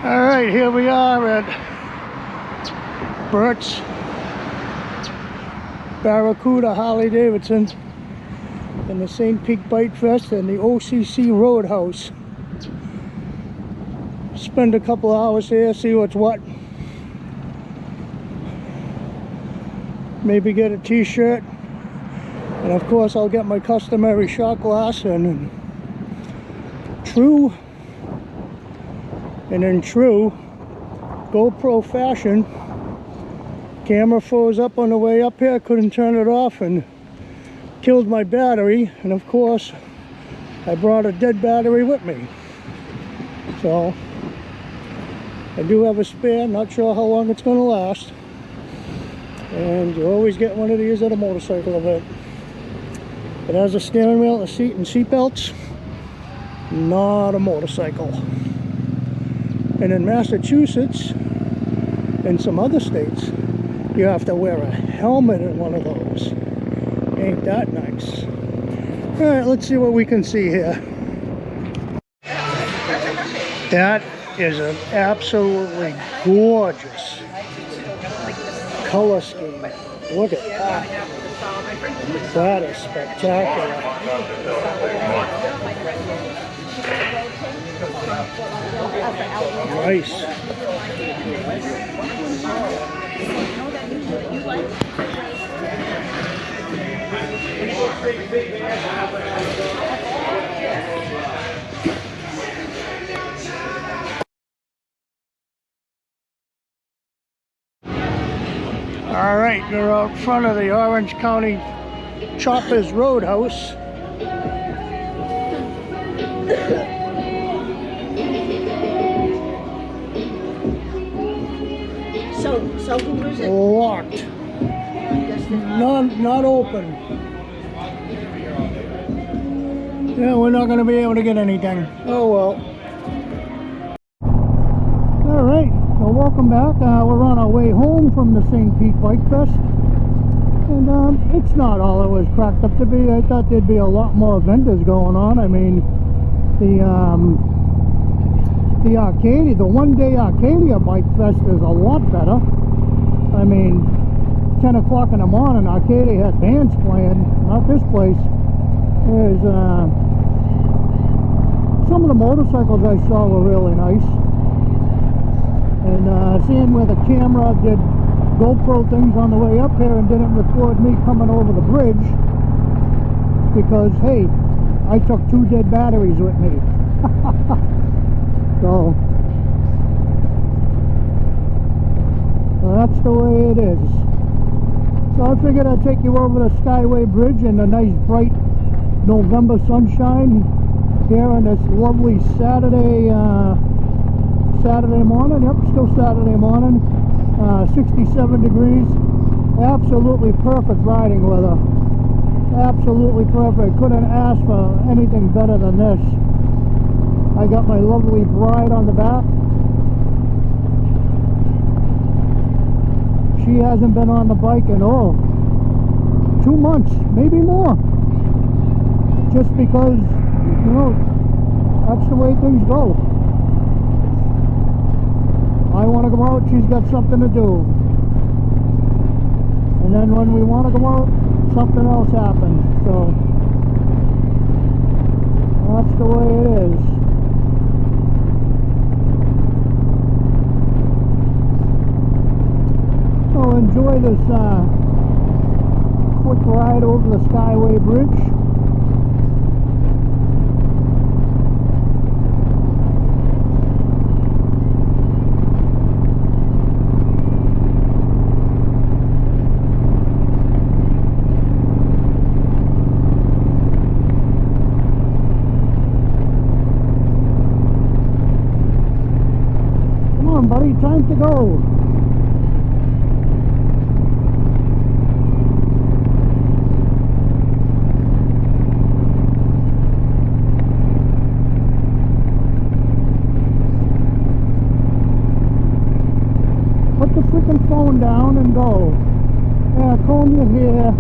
All right, here we are at Bert's Barracuda Harley Davidson in the St. Pete Bikefest and the OCC Roadhouse. Spend a couple hours here, see what's what. Maybe get a t-shirt. And of course I'll get my customary shot glass, and in true GoPro fashion, camera froze up on the way up here, couldn't turn it off and killed my battery. And of course I brought a dead battery with me, so I do have a spare. Not sure how long it's going to last, and you always get one of these at a motorcycle event. It has a steering wheel, a seat, and seat belts. Not a motorcycle. And in Massachusetts and some other states, you have to wear a helmet in one of those. Ain't that nice? All right, let's see what we can see here. That is an absolutely gorgeous color scheme. Look at that. That is spectacular. Nice. All right, we're out front of the Orange County Choppers Roadhouse. So who is it? Locked. Not open. Yeah, we're not going to be able to get anything. Oh well. All right, well, welcome back. We're on our way home from the St. Pete Bikefest, and it's not all it was cracked up to be. I thought there'd be a lot more vendors going on. I mean, the Arcadia, the one-day Arcadia Bikefest is a lot better. I mean, 10 o'clock in the morning, Arcadia had bands playing. Not this place. There's some of the motorcycles I saw were really nice. And seeing where the camera did GoPro things on the way up here and didn't record me coming over the bridge, because hey, I took 2 dead batteries with me. So that's the way it is. So I figured I'd take you over the Skyway Bridge in the nice bright November sunshine here on this lovely Saturday morning. Yep, still Saturday morning. 67 degrees. Absolutely perfect riding weather. Absolutely perfect. Couldn't ask for anything better than this. I got my lovely bride on the back. She hasn't been on the bike in 2 months, maybe more. Just because, you know, that's the way things go. I want to go out, she's got something to do. And then when we want to go out, something else happens. So that's the way it is. So enjoy this quick ride over the Skyway Bridge. Come on, buddy, time to go. Phone down and go. Yeah, comb your hair.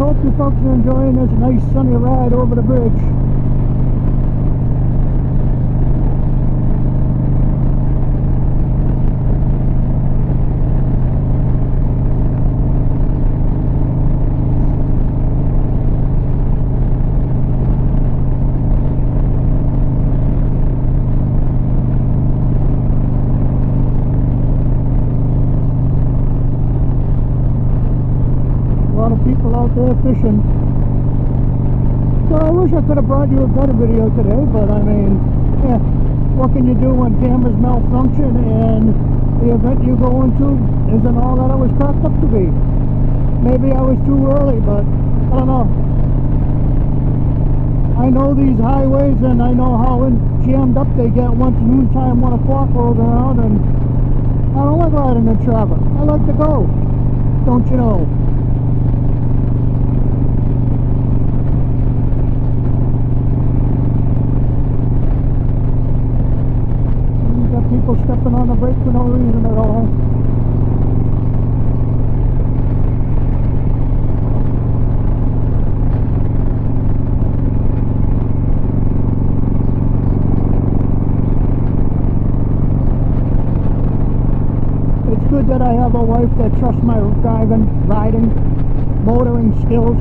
hope you folks are enjoying this nice sunny ride over the bridge. People out there fishing. So I wish I could have brought you a better video today, but I mean, yeah, what can you do when cameras malfunction and the event you're going to isn't all that it was cracked up to be? Maybe I was too early, but I don't know. I know these highways and I know how jammed up they get once noontime 1 o'clock rolls around, and I don't like riding in traffic. I like to go, don't you know? People stepping on the brake for no reason at all. It's good that I have a wife that trusts my driving, riding, motoring skills.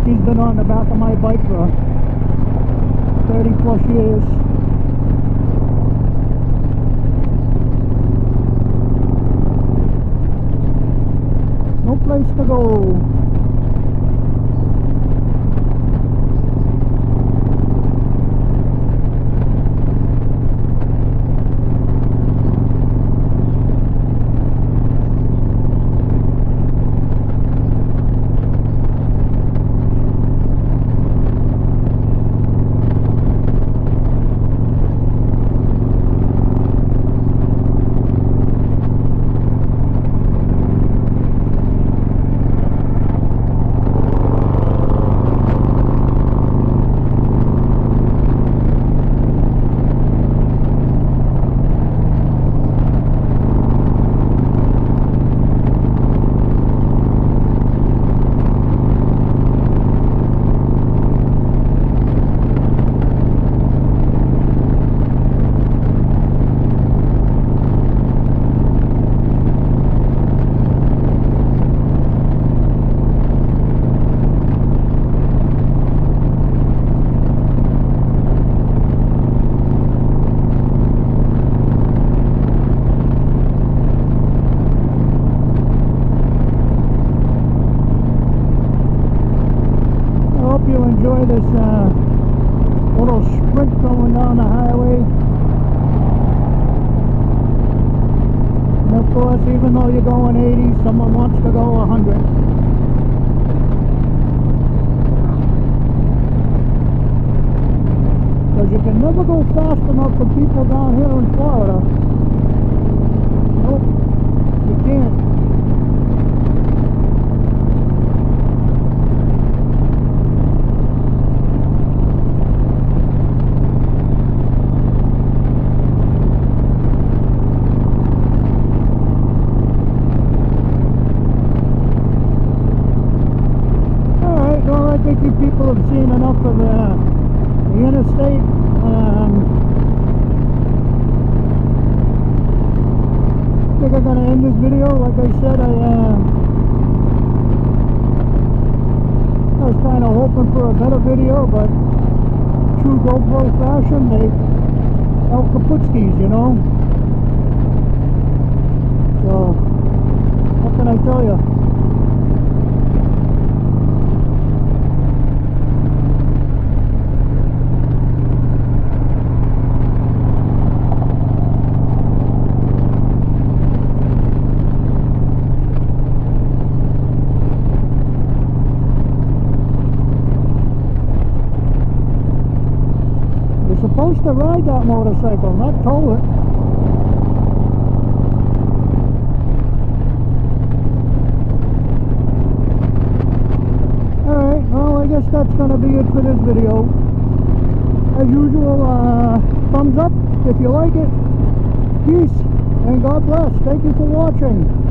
She's been on the back of my bike for 30 plus years. No place to go. Enjoy this little sprint going down the highway. And of course, even though you're going 80, someone wants to go 100. Because you can never go fast enough for people down here in Florida. Nope, you can't. I think you people have seen enough of the interstate. I think I'm going to end this video. Like I said, I was kind of hoping for a better video, but true GoPro fashion, they El Kaputskis, you know. So, what can I tell you? Supposed to ride that motorcycle, not tow it. Alright, well I guess that's going to be it for this video. As usual, thumbs up if you like it. Peace and God bless. Thank you for watching.